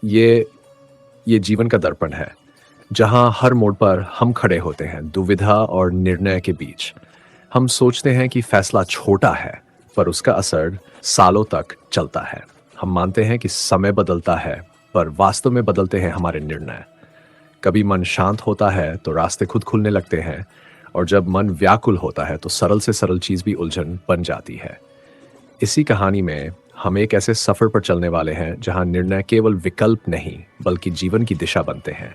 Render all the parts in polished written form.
ये ये जीवन का दर्पण है, जहाँ हर मोड़ पर हम खड़े होते हैं, दुविधा और निर्णय के बीच। हम सोचते हैं कि फैसला छोटा है, पर उसका असर सालों तक चलता है। हम मानते हैं कि समय बदलता है, पर वास्तव में बदलते हैं हमारे निर्णय। कभी मन शांत होता है तो रास्ते खुद खुलने लगते हैं, और जब मन व्याकुल होता है तो सरल से सरल चीज भी उलझन बन जाती है। इसी कहानी में हम एक ऐसे सफर पर चलने वाले हैं जहां निर्णय केवल विकल्प नहीं बल्कि जीवन की दिशा बनते हैं।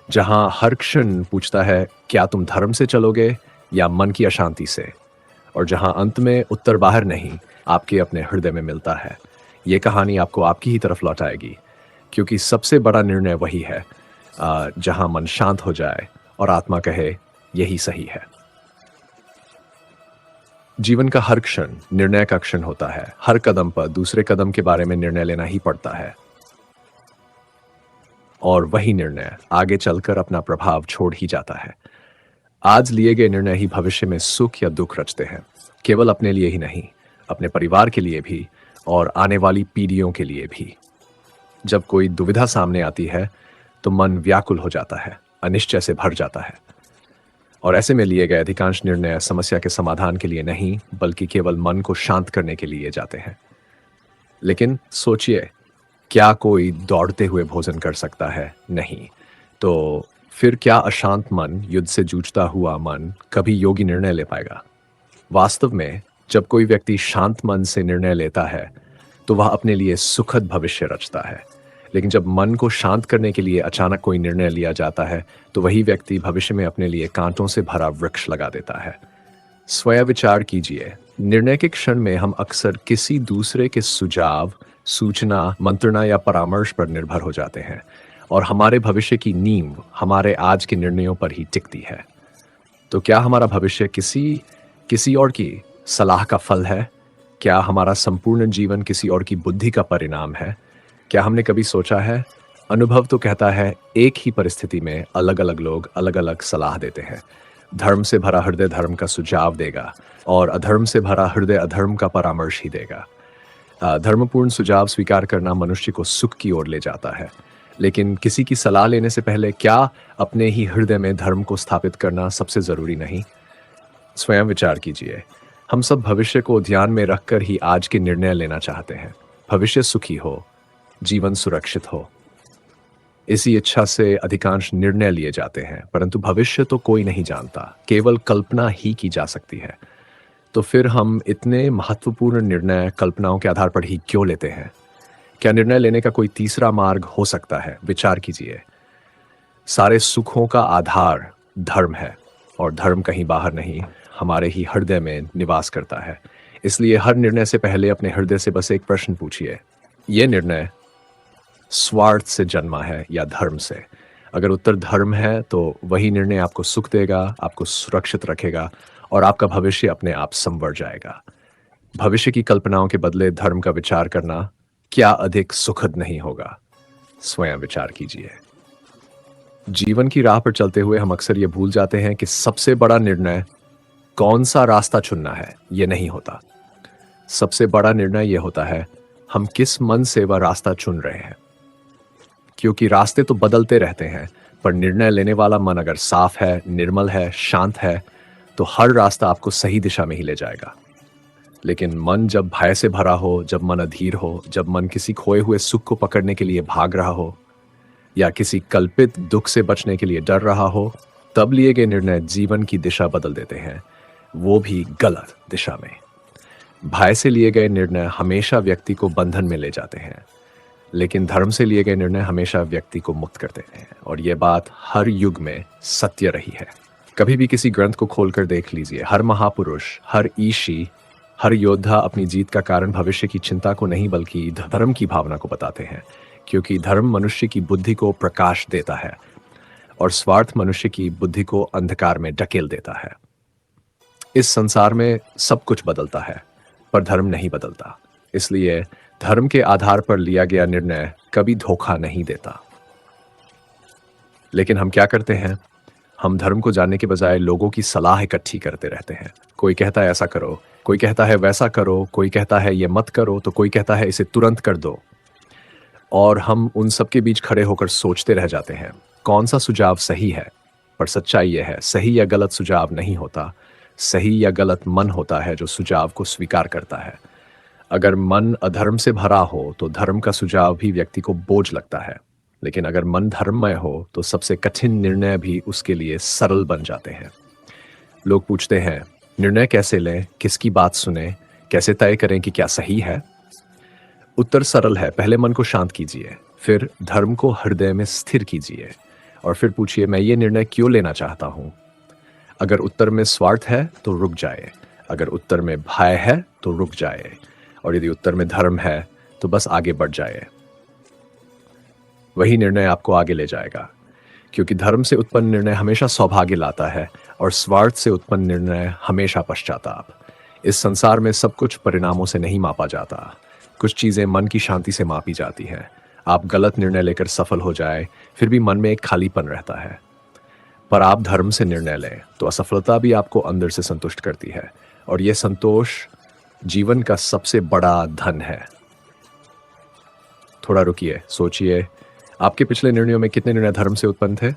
जहां हर क्षण पूछता है, क्या तुम धर्म से चलोगे या मन की अशांति से? और जहां अंत में उत्तर बाहर नहीं, आपके अपने हृदय में मिलता है। ये कहानी आपको आपकी ही तरफ लौटाएगी, क्योंकि सबसे बड़ा निर्णय वही है जहां मन शांत हो जाए और आत्मा कहे, यही सही है। जीवन का हर क्षण निर्णय का क्षण होता है। हर कदम पर दूसरे कदम के बारे में निर्णय लेना ही पड़ता है, और वही निर्णय आगे चलकर अपना प्रभाव छोड़ ही जाता है। आज लिए गए निर्णय ही भविष्य में सुख या दुख रचते हैं, केवल अपने लिए ही नहीं, अपने परिवार के लिए भी और आने वाली पीढ़ियों के लिए भी। जब कोई दुविधा सामने आती है तो मन व्याकुल हो जाता है, अनिश्चय से भर जाता है, और ऐसे में लिए गए अधिकांश निर्णय समस्या के समाधान के लिए नहीं बल्कि केवल मन को शांत करने के लिए जाते हैं। लेकिन सोचिए, क्या कोई दौड़ते हुए भोजन कर सकता है? नहीं। तो फिर क्या अशांत मन, युद्ध से जूझता हुआ मन कभी योगी निर्णय ले पाएगा? वास्तव में जब कोई व्यक्ति शांत मन से निर्णय लेता है तो वह अपने लिए सुखद भविष्य रचता है। लेकिन जब मन को शांत करने के लिए अचानक कोई निर्णय लिया जाता है तो वही व्यक्ति भविष्य में अपने लिए कांटों से भरा वृक्ष लगा देता है। स्वयं विचार कीजिए, निर्णय के क्षण में हम अक्सर किसी दूसरे के सुझाव, सूचना, मंत्रणा या परामर्श पर निर्भर हो जाते हैं, और हमारे भविष्य की नींव हमारे आज के निर्णयों पर ही टिकती है। तो क्या हमारा भविष्य किसी किसी और की सलाह का फल है? क्या हमारा संपूर्ण जीवन किसी और की बुद्धि का परिणाम है? क्या हमने कभी सोचा है, अनुभव तो कहता है एक ही परिस्थिति में अलग अलग लोग अलग अलग सलाह देते हैं। धर्म से भरा हृदय धर्म का सुझाव देगा, और अधर्म से भरा हृदय अधर्म का परामर्श ही देगा। धर्मपूर्ण सुझाव स्वीकार करना मनुष्य को सुख की ओर ले जाता है, लेकिन किसी की सलाह लेने से पहले क्या अपने ही हृदय में धर्म को स्थापित करना सबसे जरूरी नहीं? स्वयं विचार कीजिए। हम सब भविष्य को ध्यान में रखकर ही आज के निर्णय लेना चाहते हैं। भविष्य सुखी हो, जीवन सुरक्षित हो, इसी इच्छा से अधिकांश निर्णय लिए जाते हैं, परंतु भविष्य तो कोई नहीं जानता, केवल कल्पना ही की जा सकती है। तो फिर हम इतने महत्वपूर्ण निर्णय कल्पनाओं के आधार पर ही क्यों लेते हैं? क्या निर्णय लेने का कोई तीसरा मार्ग हो सकता है? विचार कीजिए। सारे सुखों का आधार धर्म है, और धर्म कहीं बाहर नहीं, हमारे ही हृदय में निवास करता है। इसलिए हर निर्णय से पहले अपने हृदय से बस एक प्रश्न पूछिए, यह निर्णय स्वार्थ से जन्मा है या धर्म से? अगर उत्तर धर्म है तो वही निर्णय आपको सुख देगा, आपको सुरक्षित रखेगा, और आपका भविष्य अपने आप संवर जाएगा। भविष्य की कल्पनाओं के बदले धर्म का विचार करना क्या अधिक सुखद नहीं होगा? स्वयं विचार कीजिए। जीवन की राह पर चलते हुए हम अक्सर ये भूल जाते हैं कि सबसे बड़ा निर्णय कौन सा रास्ता चुनना है ये नहीं होता। सबसे बड़ा निर्णय ये होता है, हम किस मन से वह रास्ता चुन रहे हैं। क्योंकि रास्ते तो बदलते रहते हैं, पर निर्णय लेने वाला मन अगर साफ है, निर्मल है, शांत है, तो हर रास्ता आपको सही दिशा में ही ले जाएगा। लेकिन मन जब भय से भरा हो, जब मन अधीर हो, जब मन किसी खोए हुए सुख को पकड़ने के लिए भाग रहा हो, या किसी कल्पित दुख से बचने के लिए डर रहा हो, तब लिए गए निर्णय जीवन की दिशा बदल देते हैं, वो भी गलत दिशा में। भय से लिए गए निर्णय हमेशा व्यक्ति को बंधन में ले जाते हैं, लेकिन धर्म से लिए गए निर्णय हमेशा व्यक्ति को मुक्त कर देते हैं। और यह बात हर युग में सत्य रही है। कभी भी किसी ग्रंथ को खोलकर देख लीजिए, हर महापुरुष, हर ईशी, हर योद्धा अपनी जीत का कारण भविष्य की चिंता को नहीं बल्कि धर्म की भावना को बताते हैं। क्योंकि धर्म मनुष्य की बुद्धि को प्रकाश देता है, और स्वार्थ मनुष्य की बुद्धि को अंधकार में ढकेल देता है। इस संसार में सब कुछ बदलता है, पर धर्म नहीं बदलता। इसलिए धर्म के आधार पर लिया गया निर्णय कभी धोखा नहीं देता। लेकिन हम क्या करते हैं? हम धर्म को जानने के बजाय लोगों की सलाह इकट्ठी करते रहते हैं। कोई कहता है ऐसा करो, कोई कहता है वैसा करो, कोई कहता है ये मत करो, तो कोई कहता है इसे तुरंत कर दो। और हम उन सब के बीच खड़े होकर सोचते रह जाते हैं कौन सा सुझाव सही है। पर सच्चाई यह है, सही या गलत सुझाव नहीं होता। सही या गलत मन होता है जो सुझाव को स्वीकार करता है। अगर मन अधर्म से भरा हो तो धर्म का सुझाव भी व्यक्ति को बोझ लगता है। लेकिन अगर मन धर्ममय हो तो सबसे कठिन निर्णय भी उसके लिए सरल बन जाते हैं। लोग पूछते हैं, निर्णय कैसे लें, किसकी बात सुने, कैसे तय करें कि क्या सही है? उत्तर सरल है, पहले मन को शांत कीजिए, फिर धर्म को हृदय में स्थिर कीजिए और फिर पूछिए, मैं ये निर्णय क्यों लेना चाहता हूं? अगर उत्तर में स्वार्थ है तो रुक जाए, अगर उत्तर में भय है तो रुक जाए, और यदि उत्तर में धर्म है तो बस आगे बढ़ जाए। वही निर्णय आपको आगे ले जाएगा, क्योंकि धर्म से उत्पन्न निर्णय हमेशा सौभाग्य लाता है और स्वार्थ से उत्पन्न निर्णय हमेशा पश्चाताप। इस संसार में सब कुछ परिणामों से नहीं मापा जाता, कुछ चीजें मन की शांति से मापी जाती हैं। आप गलत निर्णय लेकर सफल हो जाए, फिर भी मन में एक खालीपन रहता है। पर आप धर्म से निर्णय लें तो असफलता भी आपको अंदर से संतुष्ट करती है, और यह संतोष जीवन का सबसे बड़ा धन है। थोड़ा रुकिए, सोचिए, आपके पिछले निर्णयों में कितने निर्णय धर्म से उत्पन्न थे,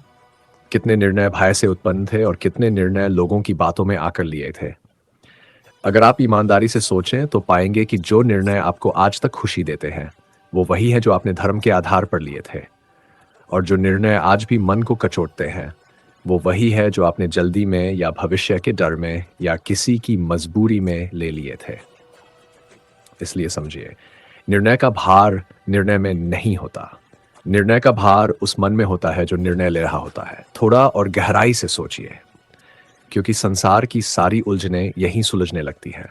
कितने निर्णय भय से उत्पन्न थे और कितने निर्णय लोगों की बातों में आकर लिए थे। अगर आप ईमानदारी से सोचें तो पाएंगे कि जो निर्णय आपको आज तक खुशी देते हैं वो वही है जो आपने धर्म के आधार पर लिए थे, और जो निर्णय आज भी मन को कचोटते हैं वो वही है जो आपने जल्दी में या भविष्य के डर में या किसी की मजबूरी में ले लिए थे। इसलिए समझिए, निर्णय का भार निर्णय में नहीं होता, निर्णय का भार उस मन में होता है जो निर्णय ले रहा होता है। थोड़ा और गहराई से सोचिए, क्योंकि संसार की सारी उलझनें यहीं सुलझने लगती हैं।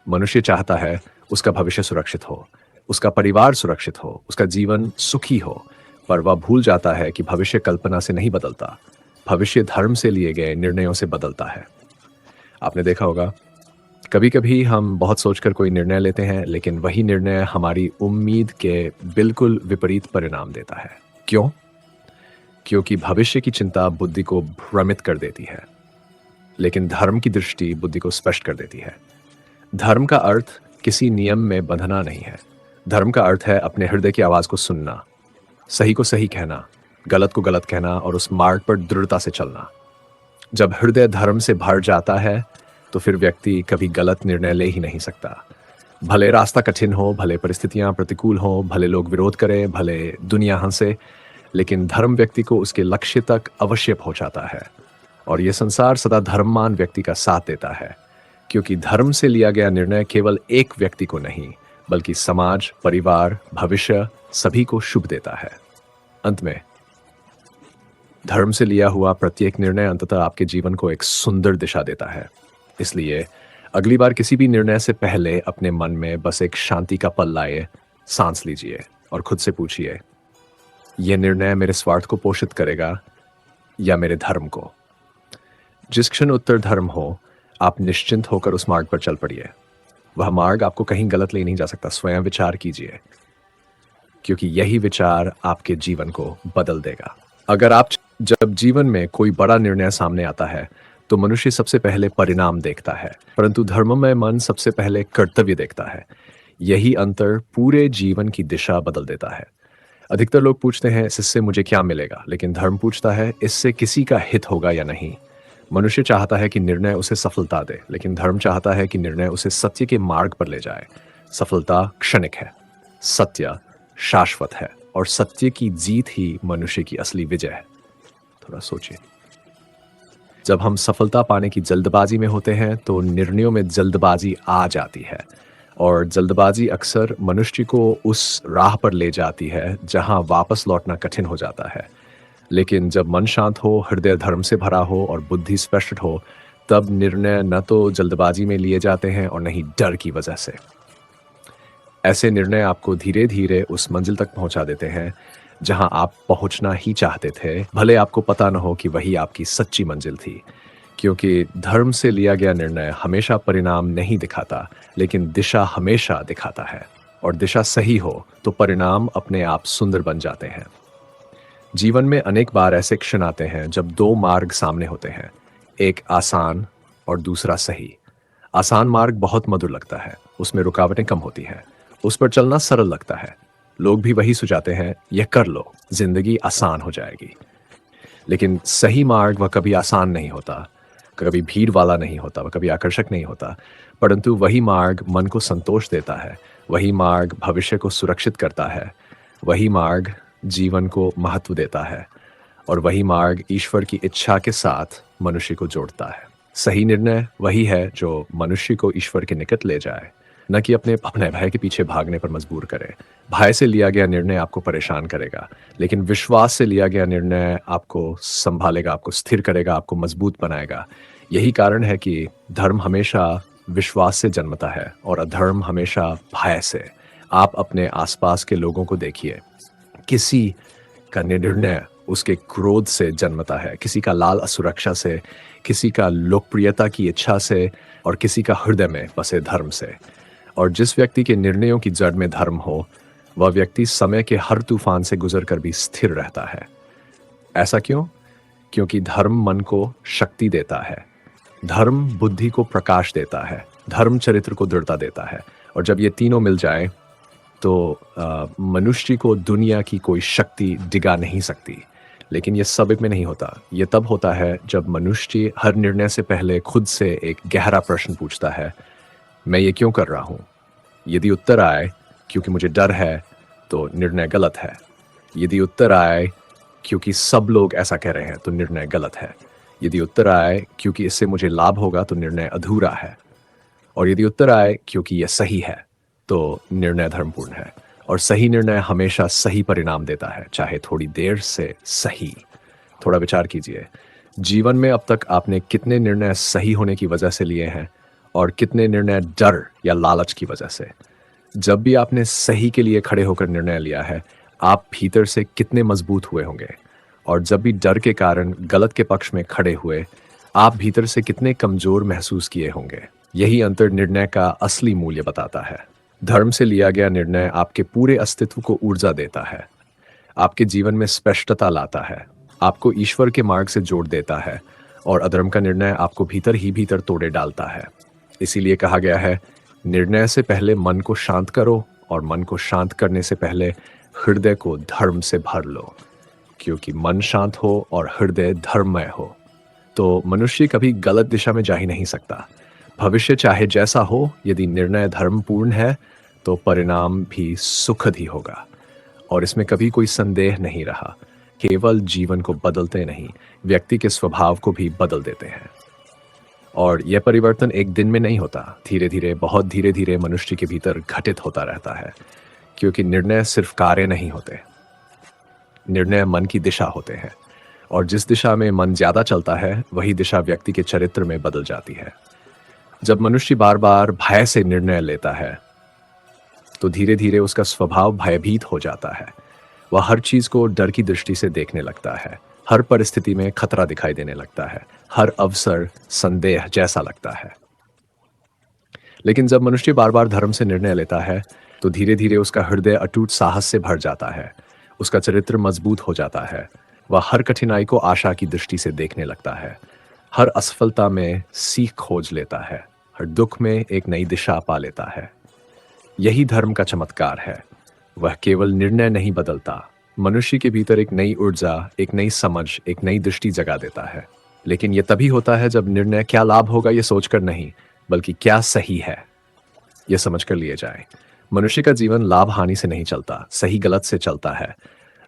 मनुष्य चाहता है उसका भविष्य सुरक्षित हो, उसका परिवार सुरक्षित हो, उसका जीवन सुखी हो, पर वह भूल जाता है कि भविष्य कल्पना से नहीं बदलता, भविष्य धर्म से लिए गए निर्णयों से बदलता है। आपने देखा होगा, कभी कभी हम बहुत सोचकर कोई निर्णय लेते हैं, लेकिन वही निर्णय हमारी उम्मीद के बिल्कुल विपरीत परिणाम देता है। क्यों? क्योंकि भविष्य की चिंता बुद्धि को भ्रमित कर देती है, लेकिन धर्म की दृष्टि बुद्धि को स्पष्ट कर देती है। धर्म का अर्थ किसी नियम में बंधना नहीं है। धर्म का अर्थ है अपने हृदय की आवाज को सुनना, सही को सही कहना, गलत को गलत कहना और उस मार्ग पर दृढ़ता से चलना। जब हृदय धर्म से भर जाता है तो फिर व्यक्ति कभी गलत निर्णय ले ही नहीं सकता। भले रास्ता कठिन हो, भले परिस्थितियां प्रतिकूल हो, भले लोग विरोध करें, भले दुनिया हंसे, लेकिन धर्म व्यक्ति को उसके लक्ष्य तक अवश्य पहुंचाता है। और यह संसार सदा धर्ममान व्यक्ति का साथ देता है, क्योंकि धर्म से लिया गया निर्णय केवल एक व्यक्ति को नहीं बल्कि समाज, परिवार, भविष्य सभी को शुभ देता है। अंत में धर्म से लिया हुआ प्रत्येक निर्णय अंततः आपके जीवन को एक सुंदर दिशा देता है। इसलिए अगली बार किसी भी निर्णय से पहले अपने मन में बस एक शांति का पल लाए, सांस लीजिए और खुद से पूछिए, यह निर्णय मेरे स्वार्थ को पोषित करेगा या मेरे धर्म को? जिस क्षण उत्तर धर्म हो, आप निश्चिंत होकर उस मार्ग पर चल पड़िए। वह मार्ग आपको कहीं गलत ले नहीं जा सकता। स्वयं विचार कीजिए, क्योंकि यही विचार आपके जीवन को बदल देगा। अगर आप जब जीवन में कोई बड़ा निर्णय सामने आता है तो मनुष्य सबसे पहले परिणाम देखता है, परंतु धर्ममय मन सबसे पहले कर्तव्य देखता है। यही अंतर पूरे जीवन की दिशा बदल देता है। अधिकतर लोग पूछते हैं, इससे मुझे क्या मिलेगा, लेकिन धर्म पूछता है, इससे किसी का हित होगा या नहीं। मनुष्य चाहता है कि निर्णय उसे सफलता दे, लेकिन धर्म चाहता है कि निर्णय उसे सत्य के मार्ग पर ले जाए। सफलता क्षणिक है, सत्य शाश्वत है, और सत्य की जीत ही मनुष्य की असली विजय है। थोड़ा सोचिए, जब हम सफलता पाने की जल्दबाजी में होते हैं तो निर्णयों में जल्दबाजी आ जाती है, और जल्दबाजी अक्सर मनुष्य को उस राह पर ले जाती है जहां वापस लौटना कठिन हो जाता है। लेकिन जब मन शांत हो, हृदय धर्म से भरा हो और बुद्धि स्पष्ट हो, तब निर्णय न तो जल्दबाजी में लिए जाते हैं और न ही डर की वजह से। ऐसे निर्णय आपको धीरे धीरे उस मंजिल तक पहुंचा देते हैं जहां आप पहुंचना ही चाहते थे, भले आपको पता न हो कि वही आपकी सच्ची मंजिल थी। क्योंकि धर्म से लिया गया निर्णय हमेशा परिणाम नहीं दिखाता, लेकिन दिशा हमेशा दिखाता है, और दिशा सही हो तो परिणाम अपने आप सुंदर बन जाते हैं। जीवन में अनेक बार ऐसे क्षण आते हैं जब दो मार्ग सामने होते हैं, एक आसान और दूसरा सही। आसान मार्ग बहुत मधुर लगता है, उसमें रुकावटें कम होती हैं, उस पर चलना सरल लगता है। लोग भी वही सुझाते हैं, यह कर लो, जिंदगी आसान हो जाएगी। लेकिन सही मार्ग वह कभी आसान नहीं होता, कभी भीड़ वाला नहीं होता, वह कभी आकर्षक नहीं होता, परंतु वही मार्ग मन को संतोष देता है, वही मार्ग भविष्य को सुरक्षित करता है, वही मार्ग जीवन को महत्व देता है, और वही मार्ग ईश्वर की इच्छा के साथ मनुष्य को जोड़ता है। सही निर्णय वही है जो मनुष्य को ईश्वर के निकट ले जाए, न कि अपने अपने भय के पीछे भागने पर मजबूर करे। भय से लिया गया निर्णय आपको परेशान करेगा, लेकिन विश्वास से लिया गया निर्णय आपको संभालेगा, आपको स्थिर करेगा, आपको मजबूत बनाएगा। यही कारण है कि धर्म हमेशा विश्वास से जन्मता है और अधर्म हमेशा भय से। आप अपने आसपास के लोगों को देखिए, किसी का निर्णय उसके क्रोध से जन्मता है, किसी का लाल असुरक्षा से, किसी का लोकप्रियता की इच्छा से, और किसी का हृदय में बसे धर्म से। और जिस व्यक्ति के निर्णयों की जड़ में धर्म हो, वह व्यक्ति समय के हर तूफान से गुजरकर भी स्थिर रहता है। ऐसा क्यों? क्योंकि धर्म मन को शक्ति देता है, धर्म बुद्धि को प्रकाश देता है, धर्म चरित्र को दृढ़ता देता है। और जब ये तीनों मिल जाएं तो मनुष्य को दुनिया की कोई शक्ति डिगा नहीं सकती। लेकिन ये सब एक में नहीं होता। ये तब होता है जब मनुष्य हर निर्णय से पहले खुद से एक गहरा प्रश्न पूछता है, मैं ये क्यों कर रहा हूँ? यदि उत्तर आए क्योंकि मुझे डर है, तो निर्णय गलत है। यदि उत्तर आए क्योंकि सब लोग ऐसा कह रहे हैं, तो निर्णय गलत है। यदि उत्तर आए क्योंकि इससे मुझे लाभ होगा, तो निर्णय अधूरा है। और यदि उत्तर आए क्योंकि यह सही है, तो निर्णय धर्मपूर्ण है। और सही निर्णय हमेशा सही परिणाम देता है, चाहे थोड़ी देर से सही। थोड़ा विचार कीजिए, जीवन में अब तक आपने कितने निर्णय सही होने की वजह से लिए हैं और कितने निर्णय डर या लालच की वजह से। जब भी आपने सही के लिए खड़े होकर निर्णय लिया है, आप भीतर से कितने मजबूत हुए होंगे, और जब भी डर के कारण गलत के पक्ष में खड़े हुए, आप भीतर से कितने कमजोर महसूस किए होंगे। यही अंतर निर्णय का असली मूल्य बताता है। धर्म से लिया गया निर्णय आपके पूरे अस्तित्व को ऊर्जा देता है, आपके जीवन में स्पष्टता लाता है, आपको ईश्वर के मार्ग से जोड़ देता है, और अधर्म का निर्णय आपको भीतर ही भीतर तोड़े डालता है। इसीलिए कहा गया है, निर्णय से पहले मन को शांत करो, और मन को शांत करने से पहले हृदय को धर्म से भर लो, क्योंकि मन शांत हो और हृदय धर्ममय हो तो मनुष्य कभी गलत दिशा में जा ही नहीं सकता। भविष्य चाहे जैसा हो, यदि निर्णय धर्मपूर्ण है तो परिणाम भी सुखद ही होगा। और इसमें कभी कोई संदेह नहीं रहा। केवल जीवन को बदलते नहीं, व्यक्ति के स्वभाव को भी बदल देते हैं। और यह परिवर्तन एक दिन में नहीं होता, धीरे धीरे, बहुत धीरे धीरे मनुष्य के भीतर घटित होता रहता है। क्योंकि निर्णय सिर्फ कार्य नहीं होते, निर्णय मन की दिशा होते हैं, और जिस दिशा में मन ज्यादा चलता है, वही दिशा व्यक्ति के चरित्र में बदल जाती है। जब मनुष्य बार बार भय से निर्णय लेता है, तो धीरे धीरे उसका स्वभाव भयभीत हो जाता है। वह हर चीज को डर की दृष्टि से देखने लगता है, हर परिस्थिति में खतरा दिखाई देने लगता है, हर अवसर संदेह जैसा लगता है। लेकिन जब मनुष्य बार बार धर्म से निर्णय लेता है, तो धीरे धीरे उसका हृदय अटूट साहस से भर जाता है, उसका चरित्र मजबूत हो जाता है। वह हर कठिनाई को आशा की दृष्टि से देखने लगता है, हर असफलता में सीख खोज लेता है, हर दुख में एक नई दिशा पा लेता है। यही धर्म का चमत्कार है। वह केवल निर्णय नहीं बदलता, मनुष्य के भीतर एक नई ऊर्जा, एक नई समझ, एक नई दृष्टि जगा देता है। लेकिन यह तभी होता है जब निर्णय क्या लाभ होगा यह सोचकर नहीं, बल्कि क्या सही है यह समझकर लिए जाए। मनुष्य का जीवन लाभ हानि से नहीं चलता, सही गलत से चलता है।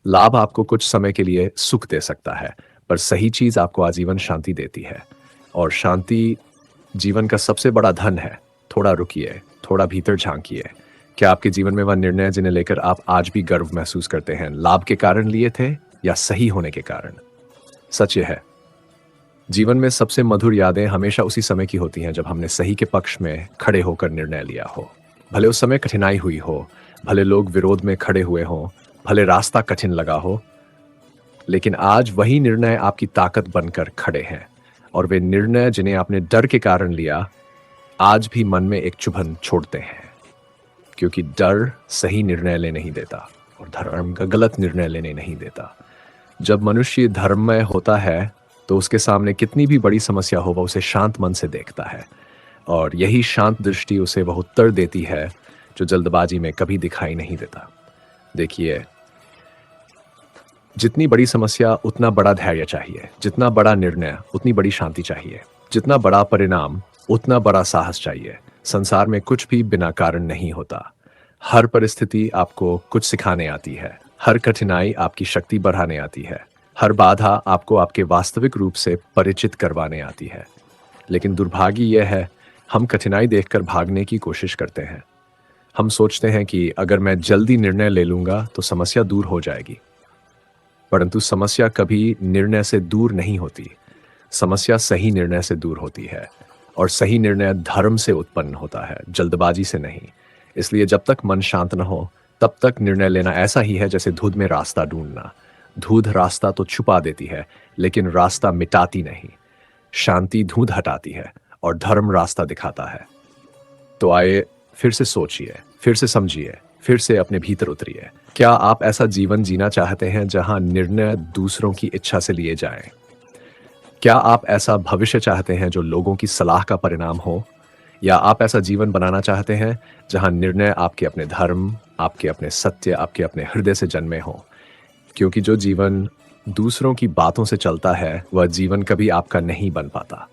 लाभ आपको कुछ समय के लिए सुख दे सकता है, पर सही चीज आपको आजीवन शांति देती है। और शांति जीवन का सबसे बड़ा धन है। थोड़ा रुकिए, थोड़ा भीतर झांकिए। क्या आपके जीवन में वह निर्णय जिन्हें लेकर आप आज भी गर्व महसूस करते हैं, लाभ के कारण लिए थे या सही होने के कारण? सच यह है, जीवन में सबसे मधुर यादें हमेशा उसी समय की होती हैं जब हमने सही के पक्ष में खड़े होकर निर्णय लिया हो। भले उस समय कठिनाई हुई हो, भले लोग विरोध में खड़े हुए हों, भले रास्ता कठिन लगा हो, लेकिन आज वही निर्णय आपकी ताकत बनकर खड़े हैं। और वे निर्णय जिन्हें आपने डर के कारण लिया, आज भी मन में एक चुभन छोड़ते हैं। क्योंकि डर सही निर्णय लेने नहीं देता, और धर्म का गलत निर्णय लेने नहीं देता। जब मनुष्य धर्ममय होता है, तो उसके सामने कितनी भी बड़ी समस्या हो, वह उसे शांत मन से देखता है। और यही शांत दृष्टि उसे वह उत्तर देती है जो जल्दबाजी में कभी दिखाई नहीं देता। देखिए, जितनी बड़ी समस्या उतना बड़ा धैर्य चाहिए, जितना बड़ा निर्णय उतनी बड़ी शांति चाहिए, जितना बड़ा परिणाम उतना बड़ा साहस चाहिए। संसार में कुछ भी बिना कारण नहीं होता। हर परिस्थिति आपको कुछ सिखाने आती है, हर कठिनाई आपकी शक्ति बढ़ाने आती है, हर बाधा आपको आपके वास्तविक रूप से परिचित करवाने आती है। लेकिन दुर्भाग्य यह है, हम कठिनाई देखकर भागने की कोशिश करते हैं। हम सोचते हैं कि अगर मैं जल्दी निर्णय ले लूंगा तो समस्या दूर हो जाएगी। परंतु समस्या कभी निर्णय से दूर नहीं होती। समस्या सही निर्णय से दूर होती है, और सही निर्णय धर्म से उत्पन्न होता है, जल्दबाजी से नहीं। इसलिए जब तक मन शांत न हो तब तक निर्णय लेना ऐसा ही है जैसे धुंध में रास्ता ढूंढना। धुंध रास्ता तो छुपा देती है, लेकिन रास्ता मिटाती नहीं। शांति धुंध हटाती है और धर्म रास्ता दिखाता है। तो आइए फिर से सोचिए, फिर से समझिए, फिर से अपने भीतर उतरिए। क्या आप ऐसा जीवन जीना चाहते हैं जहां निर्णय दूसरों की इच्छा से लिए जाएं? क्या आप ऐसा भविष्य चाहते हैं जो लोगों की सलाह का परिणाम हो? या आप ऐसा जीवन बनाना चाहते हैं जहां निर्णय आपके अपने धर्म, आपके अपने सत्य, आपके अपने हृदय से जन्मे हो? क्योंकि जो जीवन दूसरों की बातों से चलता है वह जीवन कभी आपका नहीं बन पाता।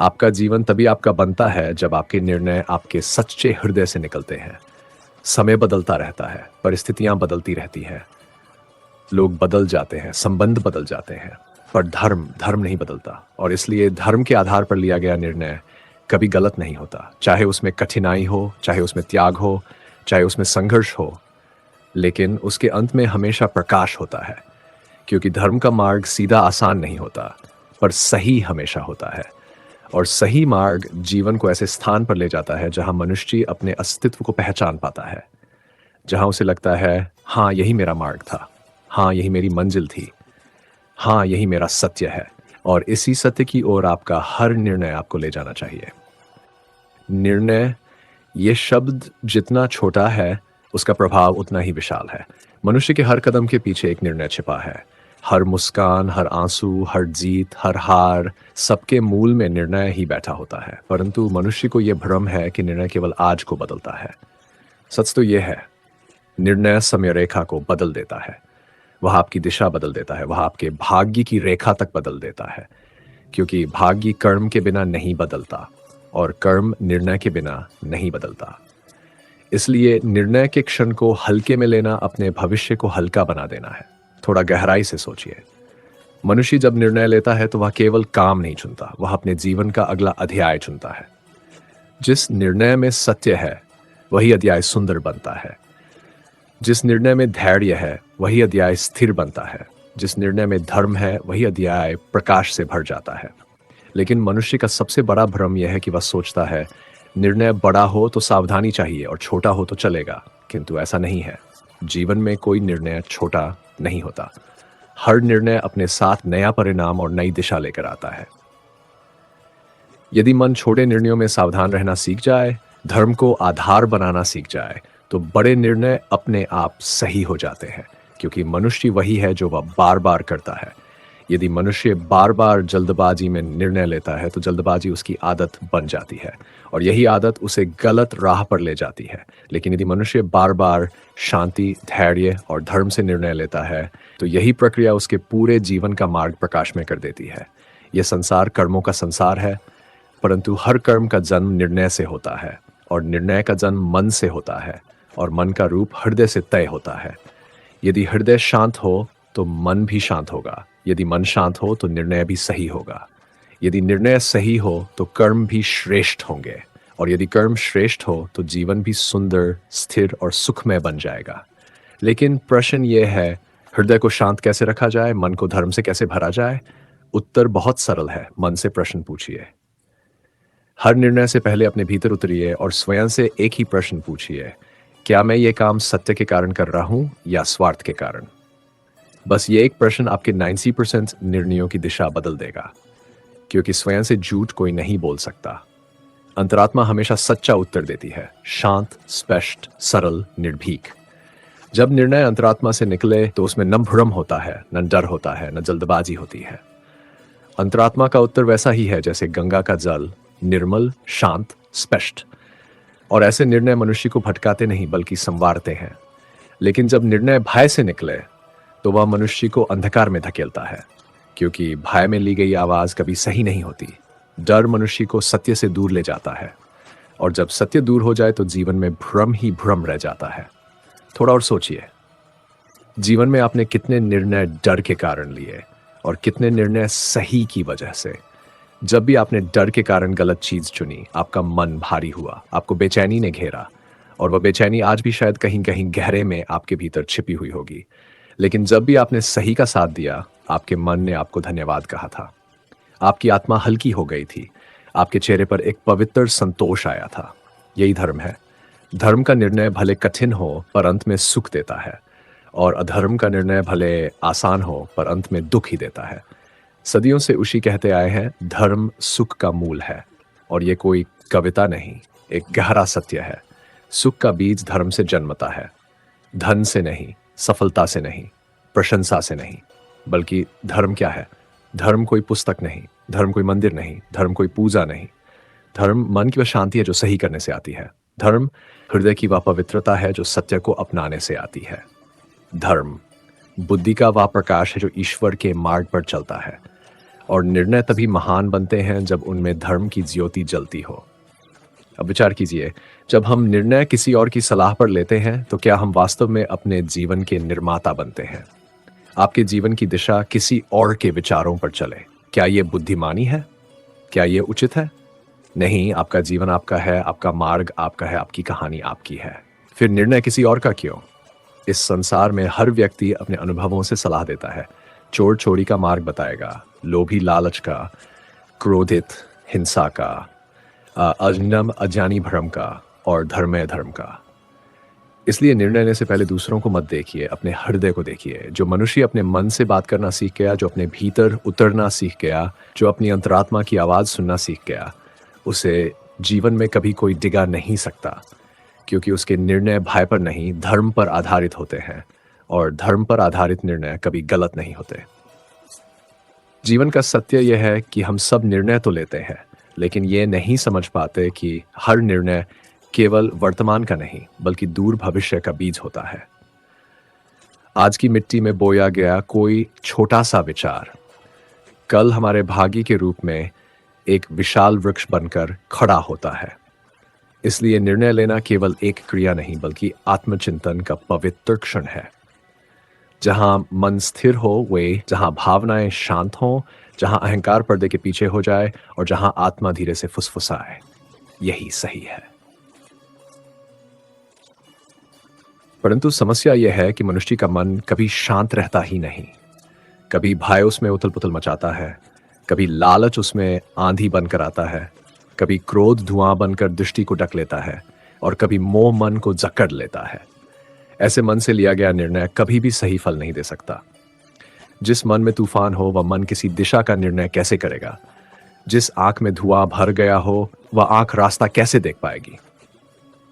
आपका जीवन तभी आपका बनता है जब आपके निर्णय आपके सच्चे हृदय से निकलते हैं। समय बदलता रहता है, परिस्थितियां बदलती रहती हैं, लोग बदल जाते हैं, संबंध बदल जाते हैं, पर धर्म धर्म नहीं बदलता। और इसलिए धर्म के आधार पर लिया गया निर्णय कभी गलत नहीं होता, चाहे उसमें कठिनाई हो, चाहे उसमें त्याग हो, चाहे उसमें संघर्ष हो। लेकिन उसके अंत में हमेशा प्रकाश होता है, क्योंकि धर्म का मार्ग सीधा आसान नहीं होता, पर सही हमेशा होता है। और सही मार्ग जीवन को ऐसे स्थान पर ले जाता है जहां मनुष्य अपने अस्तित्व को पहचान पाता है, जहां उसे लगता है, हाँ यही मेरा मार्ग था, हाँ यही मेरी मंजिल थी, हाँ यही मेरा सत्य है। और इसी सत्य की ओर आपका हर निर्णय आपको ले जाना चाहिए। निर्णय, ये शब्द जितना छोटा है उसका प्रभाव उतना ही विशाल है। मनुष्य के हर कदम के पीछे एक निर्णय छिपा है। हर मुस्कान, हर आंसू, हर जीत, हर हार, सबके मूल में निर्णय ही बैठा होता है। परंतु मनुष्य को यह भ्रम है कि निर्णय केवल आज को बदलता है। सच तो यह है, निर्णय समय रेखा को बदल देता है। वह आपकी दिशा बदल देता है, वह आपके भाग्य की रेखा तक बदल देता है। क्योंकि भाग्य कर्म के बिना नहीं बदलता और कर्म निर्णय के बिना नहीं बदलता। इसलिए निर्णय के क्षण को हल्के में लेना अपने भविष्य को हल्का बना देना है। थोड़ा गहराई से सोचिए। मनुष्य जब निर्णय लेता है तो वह केवल काम नहीं चुनता, वह अपने जीवन का अगला अध्याय चुनता है। जिस निर्णय में सत्य है वही अध्याय सुंदर बनता है। जिस निर्णय में धैर्य है वही अध्याय स्थिर बनता है। जिस निर्णय में धर्म है वही अध्याय प्रकाश से भर जाता है। लेकिन मनुष्य का सबसे बड़ा भ्रम यह है कि वह सोचता है निर्णय बड़ा हो तो सावधानी चाहिए और छोटा हो तो चलेगा, किंतु ऐसा नहीं है। जीवन में कोई निर्णय छोटा नहीं होता। हर निर्णय अपने साथ नया परिणाम और नई दिशा लेकर आता है। यदि मन छोटे निर्णयों में सावधान रहना सीख जाए, धर्म को आधार बनाना सीख जाए, तो बड़े निर्णय अपने आप सही हो जाते हैं। क्योंकि मनुष्य वही है जो वह बार बार करता है। यदि मनुष्य बार बार जल्दबाजी में निर्णय लेता है तो जल्दबाजी उसकी आदत बन जाती है और यही आदत उसे गलत राह पर ले जाती है। लेकिन यदि मनुष्य बार बार शांति, धैर्य और धर्म से निर्णय लेता है तो यही प्रक्रिया उसके पूरे जीवन का मार्ग प्रकाश में कर देती है। यह संसार कर्मों का संसार है, परंतु हर कर्म का जन्म निर्णय से होता है और निर्णय का जन्म मन से होता है और मन का रूप हृदय से तय होता है। यदि हृदय शांत हो तो मन भी शांत होगा, यदि मन शांत हो तो निर्णय भी सही होगा, यदि निर्णय सही हो तो कर्म भी श्रेष्ठ होंगे और यदि कर्म श्रेष्ठ हो तो जीवन भी सुंदर, स्थिर और सुखमय बन जाएगा। लेकिन प्रश्न ये है, हृदय को शांत कैसे रखा जाए, मन को धर्म से कैसे भरा जाए? उत्तर बहुत सरल है। मन से प्रश्न पूछिए। हर निर्णय से पहले अपने भीतर उतरिए और स्वयं से एक ही प्रश्न पूछिए, क्या मैं ये काम सत्य के कारण कर रहा हूं या स्वार्थ के कारण? बस ये एक प्रश्न आपके 90% निर्णयों की दिशा बदल देगा। क्योंकि स्वयं से झूठ कोई नहीं बोल सकता। अंतरात्मा हमेशा सच्चा उत्तर देती है, शांत, स्पष्ट, सरल, निर्भीक। जब निर्णय अंतरात्मा से निकले तो उसमें न भ्रम होता है, न डर होता है, न जल्दबाजी होती है। अंतरात्मा का उत्तर वैसा ही है जैसे गंगा का जल, निर्मल, शांत, स्पष्ट। और ऐसे निर्णय मनुष्य को भटकाते नहीं बल्कि संवारते हैं। लेकिन जब निर्णय भय से निकले तो वह मनुष्य को अंधकार में धकेलता है, क्योंकि भय में ली गई आवाज कभी सही नहीं होती। डर मनुष्य को सत्य से दूर ले जाता है, और जब सत्य दूर हो जाए तो जीवन में भ्रम ही भ्रम रह जाता है। थोड़ा और सोचिए, जीवन में आपने कितने निर्णय डर के कारण लिए और कितने निर्णय सही की वजह से। जब भी आपने डर के कारण गलत चीज चुनी, आपका मन भारी हुआ, आपको बेचैनी ने घेरा, और वह बेचैनी आज भी शायद कहीं कहीं गहरे में आपके भीतर छिपी हुई होगी। लेकिन जब भी आपने सही का साथ दिया, आपके मन ने आपको धन्यवाद कहा था। आपकी आत्मा हल्की हो गई थी, आपके चेहरे पर एक पवित्र संतोष आया था। यही धर्म है। धर्म का निर्णय भले कठिन हो पर अंत में सुख देता है, और अधर्म का निर्णय भले आसान हो पर अंत में दुख ही देता है। सदियों से उसी कहते आए हैं, धर्म सुख का मूल है। और ये कोई कविता नहीं, एक गहरा सत्य है। सुख का बीज धर्म से जन्मता है, धन से नहीं, सफलता से नहीं, प्रशंसा से नहीं। बल्कि धर्म क्या है? धर्म कोई पुस्तक नहीं, धर्म कोई मंदिर नहीं, धर्म कोई पूजा नहीं। धर्म मन की वह शांति है जो सही करने से आती है। धर्म हृदय की वह पवित्रता है जो सत्य को अपनाने से आती है। धर्म बुद्धि का वह प्रकाश है जो ईश्वर के मार्ग पर चलता है। और निर्णय तभी महान बनते हैं जब उनमें धर्म की ज्योति जलती हो। अब विचार कीजिए, जब हम निर्णय किसी और की सलाह पर लेते हैं तो क्या हम वास्तव में अपने जीवन के निर्माता बनते हैं? आपके जीवन की दिशा किसी और के विचारों पर चले, क्या यह बुद्धिमानी है? क्या यह उचित है? नहीं, आपका जीवन आपका है, आपका मार्ग आपका है, आपकी कहानी आपकी है। फिर निर्णय किसी और का क्यों? इस संसार में हर व्यक्ति अपने अनुभवों से सलाह देता है। चोर चोरी का मार्ग बताएगा, लोभी लालच का, क्रोधित हिंसा का, अजनम अज्ञानी भ्रम का, और धर्मय धर्म का। इसलिए निर्णय लेने से पहले दूसरों को मत देखिए, अपने हृदय को देखिए। जो मनुष्य अपने मन से बात करना सीख गया, जो अपने भीतर उतरना सीख गया, जो अपनी अंतरात्मा की आवाज सुनना सीख गया, उसे जीवन में कभी कोई डिगा नहीं सकता, क्योंकि उसके निर्णय भय पर नहीं, धर्म पर आधारित होते हैं। और धर्म पर आधारित निर्णय कभी गलत नहीं होते। जीवन का सत्य यह है कि हम सब निर्णय तो लेते हैं, लेकिन ये नहीं समझ पाते कि हर निर्णय केवल वर्तमान का नहीं बल्कि दूर भविष्य का बीज होता है। आज की मिट्टी में बोया गया कोई छोटा सा विचार कल हमारे भाग्य के रूप में एक विशाल वृक्ष बनकर खड़ा होता है। इसलिए निर्णय लेना केवल एक क्रिया नहीं बल्कि आत्मचिंतन का पवित्र क्षण है। जहां मन स्थिर हो, वे जहां भावनाएं शांत हो, जहां अहंकार पर्दे के पीछे हो जाए और जहां आत्मा धीरे से फुसफुसाए, यही सही है। परंतु समस्या यह है कि मनुष्य का मन कभी शांत रहता ही नहीं। कभी भय उसमें उथल पुथल मचाता है, कभी लालच उसमें आंधी बनकर आता है, कभी क्रोध धुआं बनकर दृष्टि को ढक लेता है, और कभी मोह मन को जकड़ लेता है। ऐसे मन से लिया गया निर्णय कभी भी सही फल नहीं दे सकता। जिस मन में तूफान हो वह मन किसी दिशा का निर्णय कैसे करेगा? जिस आंख में धुआं भर गया हो वह आंख रास्ता कैसे देख पाएगी?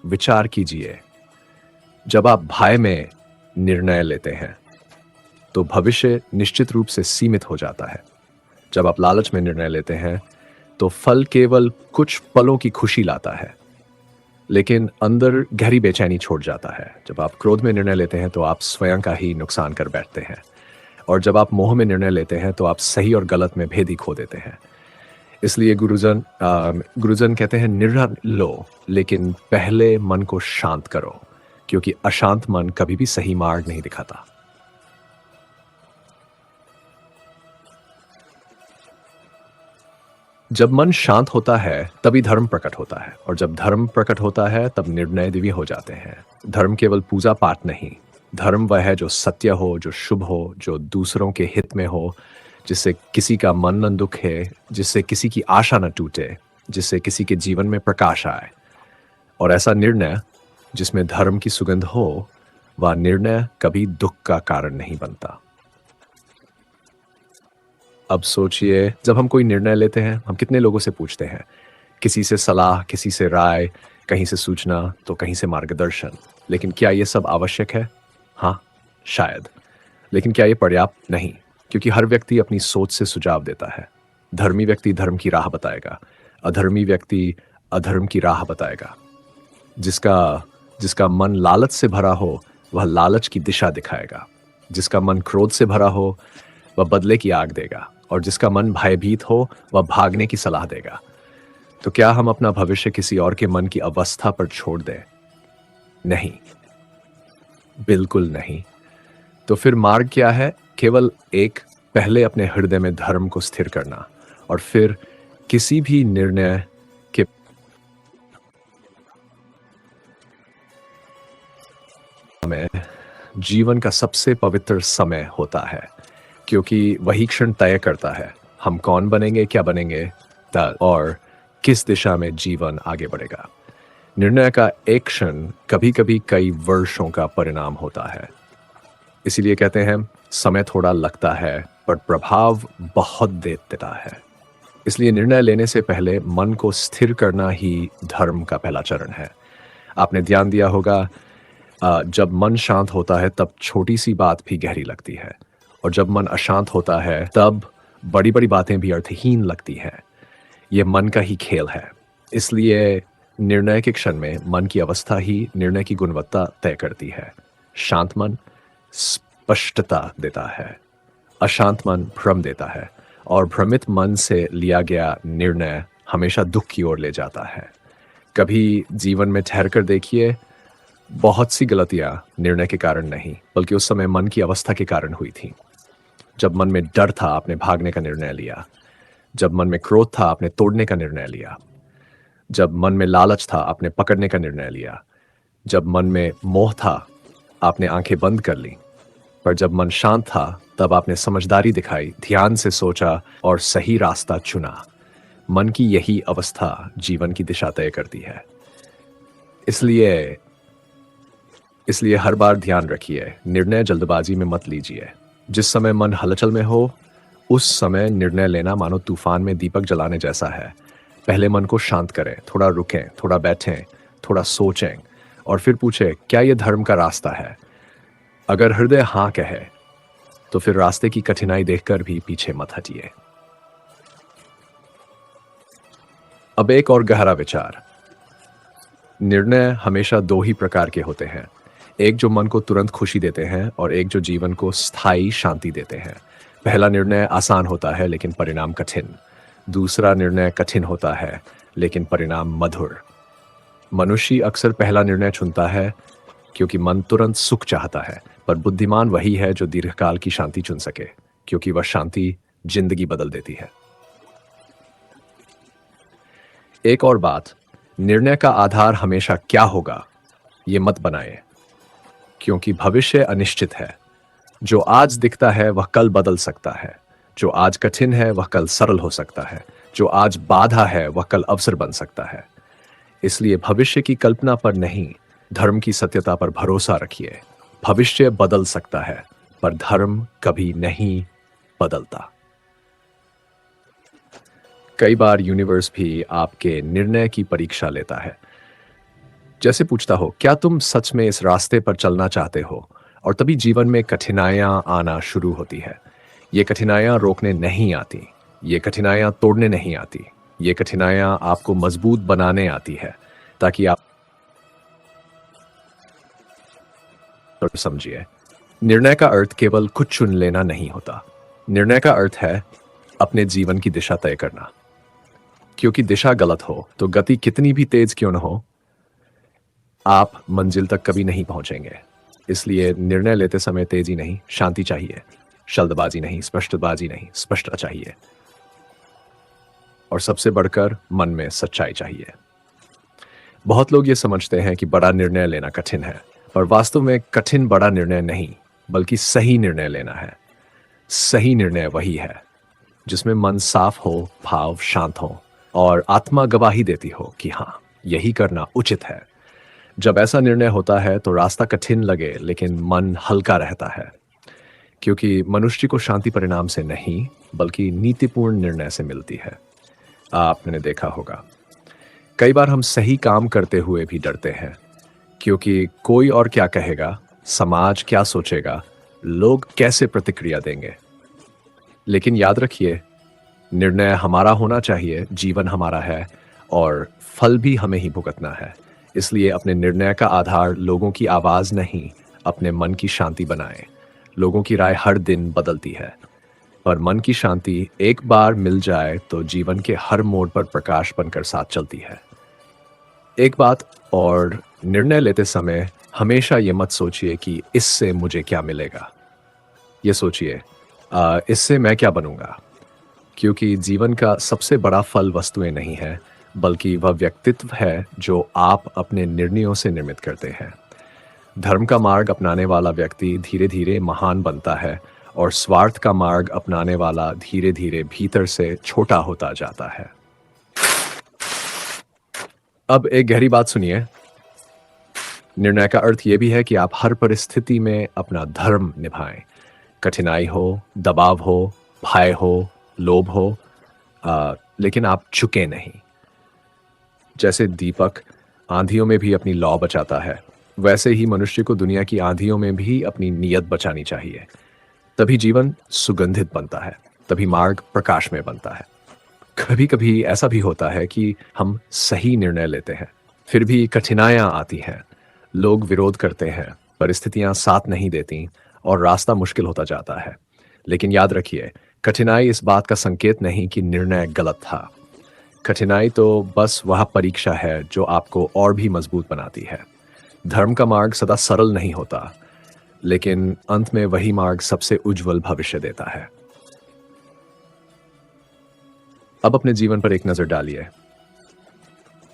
विचार कीजिए, जब आप भय में निर्णय लेते हैं तो भविष्य निश्चित रूप से सीमित हो जाता है। जब आप लालच में निर्णय लेते हैं तो फल केवल कुछ पलों की खुशी लाता है, लेकिन अंदर गहरी बेचैनी छोड़ जाता है। जब आप क्रोध में निर्णय लेते हैं तो आप स्वयं का ही नुकसान कर बैठते हैं, और जब आप मोह में निर्णय लेते हैं तो आप सही और गलत में भेद ही खो देते हैं। इसलिए गुरुजन कहते हैं, निर्णय लो लेकिन पहले मन को शांत करो, क्योंकि अशांत मन कभी भी सही मार्ग नहीं दिखाता। जब मन शांत होता है तभी धर्म प्रकट होता है, और जब धर्म प्रकट होता है तब निर्णय दिव्य हो जाते हैं। धर्म केवल पूजा पाठ नहीं, धर्म वह है जो सत्य हो, जो शुभ हो, जो दूसरों के हित में हो, जिससे किसी का मन न दुखे, जिससे किसी की आशा न टूटे, जिससे किसी के जीवन में प्रकाश आए। और ऐसा निर्णय जिसमें धर्म की सुगंध हो, वह निर्णय कभी दुख का कारण नहीं बनता। अब सोचिए, जब हम कोई निर्णय लेते हैं हम कितने लोगों से पूछते हैं? किसी से सलाह, किसी से राय, कहीं से सूचना, तो कहीं से मार्गदर्शन। लेकिन क्या यह सब आवश्यक है? हाँ, शायद। लेकिन क्या यह पर्याप्त? नहीं, क्योंकि हर व्यक्ति अपनी सोच से सुझाव देता है। धर्मी व्यक्ति धर्म की राह बताएगा, अधर्मी व्यक्ति अधर्म की राह बताएगा। जिसका मन लालच से भरा हो वह लालच की दिशा दिखाएगा। जिसका मन क्रोध से भरा हो वह बदले की आग देगा, और जिसका मन भयभीत हो वह भागने की सलाह देगा। तो क्या हम अपना भविष्य किसी और के मन की अवस्था पर छोड़ दें? नहीं, बिल्कुल नहीं। तो फिर मार्ग क्या है? केवल एक, पहले अपने हृदय में धर्म को स्थिर करना, और फिर किसी भी निर्णय के समय जीवन का सबसे पवित्र समय होता है, क्योंकि वही क्षण तय करता है हम कौन बनेंगे, क्या बनेंगे, और किस दिशा में जीवन आगे बढ़ेगा। निर्णय का एक क्षण कभी कभी कई वर्षों का परिणाम होता है। इसीलिए कहते हैं समय थोड़ा लगता है पर प्रभाव बहुत दे देता है। इसलिए निर्णय लेने से पहले मन को स्थिर करना ही धर्म का पहला चरण है। आपने ध्यान दिया होगा, जब मन शांत होता है तब छोटी सी बात भी गहरी लगती है, और जब मन अशांत होता है तब बड़ी बड़ी बातें भी अर्थहीन लगती हैं। यह मन का ही खेल है। इसलिए निर्णय के क्षण में मन की अवस्था ही निर्णय की गुणवत्ता तय करती है। शांत मन स्पष्टता देता है, अशांत मन भ्रम देता है, और भ्रमित मन से लिया गया निर्णय हमेशा दुख की ओर ले जाता है। कभी जीवन में ठहर कर देखिए, बहुत सी गलतियां निर्णय के कारण नहीं बल्कि उस समय मन की अवस्था के कारण हुई थी। जब मन में डर था आपने भागने का निर्णय लिया, जब मन में क्रोध था आपने तोड़ने का निर्णय लिया, जब मन में लालच था आपने पकड़ने का निर्णय लिया, जब मन में मोह था आपने आंखें बंद कर ली, पर जब मन शांत था तब आपने समझदारी दिखाई, ध्यान से सोचा और सही रास्ता चुना। मन की यही अवस्था जीवन की दिशा तय करती है। इसलिए हर बार ध्यान रखिए, निर्णय जल्दबाजी में मत लीजिए। जिस समय मन हलचल में हो उस समय निर्णय लेना मानो तूफान में दीपक जलाने जैसा है। पहले मन को शांत करें, थोड़ा रुकें, थोड़ा बैठें, थोड़ा सोचें, और फिर पूछें क्या यह धर्म का रास्ता है। अगर हृदय हाँ कहे तो फिर रास्ते की कठिनाई देखकर भी पीछे मत हटिए। अब एक और गहरा विचार। निर्णय हमेशा दो ही प्रकार के होते हैं, एक जो मन को तुरंत खुशी देते हैं और एक जो जीवन को स्थायी शांति देते हैं। पहला निर्णय आसान होता है लेकिन परिणाम कठिन। दूसरा निर्णय कठिन होता है लेकिन परिणाम मधुर। मनुष्य अक्सर पहला निर्णय चुनता है क्योंकि मन तुरंत सुख चाहता है, पर बुद्धिमान वही है जो दीर्घकाल की शांति चुन सके, क्योंकि वह शांति जिंदगी बदल देती है। एक और बात, निर्णय का आधार हमेशा क्या होगा ये मत बनाए, क्योंकि भविष्य अनिश्चित है। जो आज दिखता है वह कल बदल सकता है, जो आज कठिन है वह कल सरल हो सकता है, जो आज बाधा है वह कल अवसर बन सकता है। इसलिए भविष्य की कल्पना पर नहीं, धर्म की सत्यता पर भरोसा रखिए। भविष्य बदल सकता है पर धर्म कभी नहीं बदलता। कई बार यूनिवर्स भी आपके निर्णय की परीक्षा लेता है। जैसे पूछता हो क्या तुम सच में इस रास्ते पर चलना चाहते हो, और तभी जीवन में कठिनाइयां आना शुरू होती है। ये कठिनाइयां रोकने नहीं आती, ये कठिनाइयां तोड़ने नहीं आती, ये कठिनाइयां आपको मजबूत बनाने आती है, ताकि आप समझिए। निर्णय का अर्थ केवल कुछ चुन लेना नहीं होता। निर्णय का अर्थ है अपने जीवन की दिशा तय करना, क्योंकि दिशा गलत हो तो गति कितनी भी तेज क्यों न हो, आप मंजिल तक कभी नहीं पहुंचेंगे। इसलिए निर्णय लेते समय तेजी नहीं, शांति चाहिए। जल्दबाजी नहीं, स्पष्टबाजी नहीं, स्पष्टता चाहिए। और सबसे बढ़कर मन में सच्चाई चाहिए। बहुत लोग ये समझते हैं कि बड़ा निर्णय लेना कठिन है, पर वास्तव में कठिन बड़ा निर्णय नहीं बल्कि सही निर्णय लेना है। सही निर्णय वही है जिसमें मन साफ हो, भाव शांत हो और आत्मा गवाही देती हो कि हाँ, यही करना उचित है। जब ऐसा निर्णय होता है तो रास्ता कठिन लगे लेकिन मन हल्का रहता है, क्योंकि मनुष्य को शांति परिणाम से नहीं बल्कि नीतिपूर्ण निर्णय से मिलती है। आपने देखा होगा कई बार हम सही काम करते हुए भी डरते हैं, क्योंकि कोई और क्या कहेगा, समाज क्या सोचेगा, लोग कैसे प्रतिक्रिया देंगे। लेकिन याद रखिए, निर्णय हमारा होना चाहिए, जीवन हमारा है और फल भी हमें ही भुगतना है। इसलिए अपने निर्णय का आधार लोगों की आवाज नहीं, अपने मन की शांति बनाएं। लोगों की राय हर दिन बदलती है, पर मन की शांति एक बार मिल जाए तो जीवन के हर मोड़ पर प्रकाश बनकर साथ चलती है। एक बात और, निर्णय लेते समय हमेशा ये मत सोचिए कि इससे मुझे क्या मिलेगा। ये सोचिए, इससे मैं क्या बनूंगा? क्योंकि जीवन का सबसे बड़ा फल वस्तुएं नहीं है, बल्कि वह व्यक्तित्व है जो आप अपने निर्णयों से निर्मित करते हैं। धर्म का मार्ग अपनाने वाला व्यक्ति धीरे धीरे महान बनता है, और स्वार्थ का मार्ग अपनाने वाला धीरे धीरे भीतर से छोटा होता जाता है। अब एक गहरी बात सुनिए। निर्णय का अर्थ यह भी है कि आप हर परिस्थिति में अपना धर्म निभाएं। कठिनाई हो, दबाव हो, भय हो, लोभ हो, लेकिन आप झुके नहीं। जैसे दीपक आंधियों में भी अपनी लौ बचाता है, वैसे ही मनुष्य को दुनिया की आंधियों में भी अपनी नीयत बचानी चाहिए। तभी जीवन सुगंधित बनता है, तभी मार्ग प्रकाश में बनता है। कभी कभी ऐसा भी होता है कि हम सही निर्णय लेते हैं, फिर भी कठिनाइयां आती हैं, लोग विरोध करते हैं, परिस्थितियां साथ नहीं देती और रास्ता मुश्किल होता जाता है। लेकिन याद रखिए, कठिनाई इस बात का संकेत नहीं कि निर्णय गलत था। कठिनाई तो बस वह परीक्षा है जो आपको और भी मजबूत बनाती है। धर्म का मार्ग सदा सरल नहीं होता, लेकिन अंत में वही मार्ग सबसे उज्जवल भविष्य देता है। अब अपने जीवन पर एक नजर डालिए।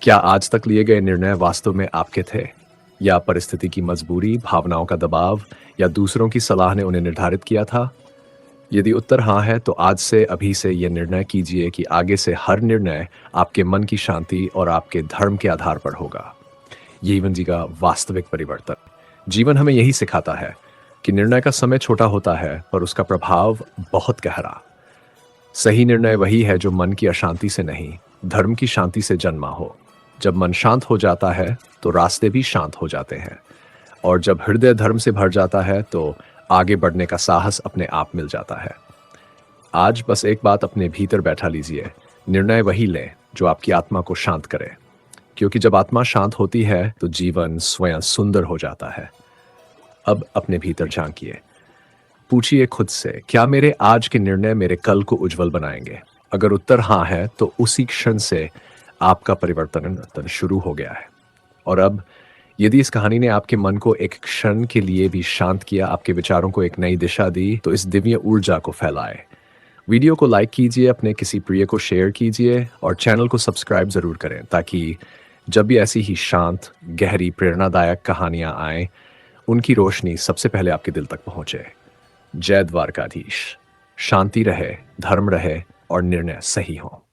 क्या आज तक लिए गए निर्णय वास्तव में आपके थे, या परिस्थिति की मजबूरी, भावनाओं का दबाव या दूसरों की सलाह ने उन्हें निर्धारित किया था? यदि उत्तर हाँ है, तो आज से अभी से यह निर्णय कीजिए कि आगे से हर निर्णय आपके मन की शांति और आपके धर्म के आधार पर होगा। जीवन जी का वास्तविक परिवर्तन। जीवन हमें यही सिखाता है कि निर्णय का समय छोटा होता है, पर उसका प्रभाव बहुत गहरा। सही निर्णय वही है जो मन की अशांति से नहीं, धर्म की शांति से जन्मा हो। जब मन शांत हो जाता है तो रास्ते भी शांत हो जाते हैं, और जब हृदय धर्म से भर जाता है तो आगे बढ़ने का साहस अपने आप मिल जाता है। आज बस एक बात अपने भीतर बैठा लीजिए, निर्णय वही लें जो आपकी आत्मा को शांत करे, क्योंकि जब आत्मा शांत होती है तो जीवन स्वयं सुंदर हो जाता है। अब अपने भीतर झांकिए, पूछिए खुद से, क्या मेरे आज के निर्णय मेरे कल को उज्जवल बनाएंगे? अगर उत्तर हाँ है, तो उसी क्षण से आपका परिवर्तन शुरू हो गया है। और अब यदि इस कहानी ने आपके मन को एक क्षण के लिए भी शांत किया, आपके विचारों को एक नई दिशा दी, तो इस दिव्य ऊर्जा को फैलाए। वीडियो को लाइक कीजिए, अपने किसी प्रिय को शेयर कीजिए और चैनल को सब्सक्राइब जरूर करें, ताकि जब भी ऐसी ही शांत, गहरी, प्रेरणादायक कहानियां आए, उनकी रोशनी सबसे पहले आपके दिल तक पहुंचे। जय द्वारकाधीश। शांति रहे, धर्म रहे और निर्णय सही हो।